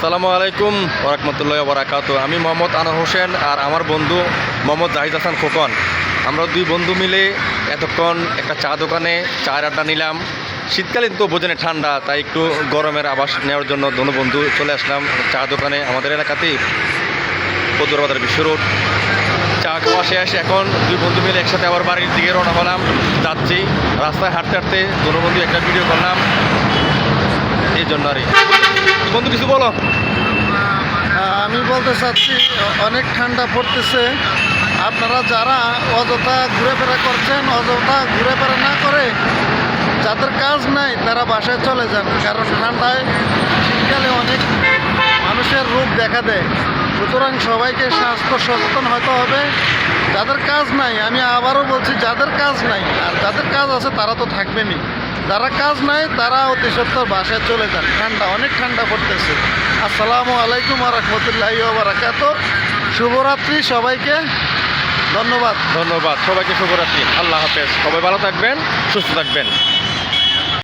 আসসালামু আলাইকুম ওরহমতুল্লাহি ওয়া বারাকাতুহু। আমি মোহাম্মদ আনোয়ার হোসেন আর আমার বন্ধু মোহাম্মদ জাহিদ হাসান খোকন। আমরা দুই বন্ধু মিলে এতক্ষণ একটা চা দোকানে চায়ের আড্ডা নিলাম। শীতকালীন তো বোঝেনে ঠান্ডা, তাই একটু গরমের আভাস নেওয়ার জন্য দোনো বন্ধু চলে আসলাম চা দোকানে আমাদের এলাকাতেই, পদুয়ার বিশ্ব রোড। চা খাওয়া শেষ, এখন দুই বন্ধু মিলে একসাথে আবার বাড়ির দিকে রওনা হলাম। যাচ্ছি রাস্তায় হাঁটতে হাঁটতে দোনো বন্ধু একটা ভিডিও করলাম, এই জন্য আর বন্ধু কিছু বলো। আমি বলতে চাচ্ছি অনেক ঠান্ডা পড়তেছে। আপনারা যারা অযথা ঘুরেফেরা করছেন, অযথা ঘুরেফেরা না করে যাদের কাজ নাই তারা বাসায় চলে যান, কারণ ঠান্ডায় শীতকালে অনেক মানুষের রোগ দেখা দেয়। সুতরাং সবাইকে স্বাস্থ্য সচেতন হতে হবে। যাদের কাজ নাই, আমি আবারও বলছি, যাদের কাজ নাই, আর যাদের কাজ আছে তারা তো থাকবেনই। যারা কাজ নাই তারা অতি সত্বর বাসায় চলে যান, ঠান্ডা অনেক ঠান্ডা পড়তেছে। আসসালামু আলাইকুম ওয়া রাহমাতুল্লাহি ওয়া বারাকাতুহু। শুভরাত্রি সবাইকে, ধন্যবাদ। ধন্যবাদ সবাইকে, শুভরাত্রি, আল্লাহ হাফেজ। সবাই ভালো থাকবেন, সুস্থ থাকবেন।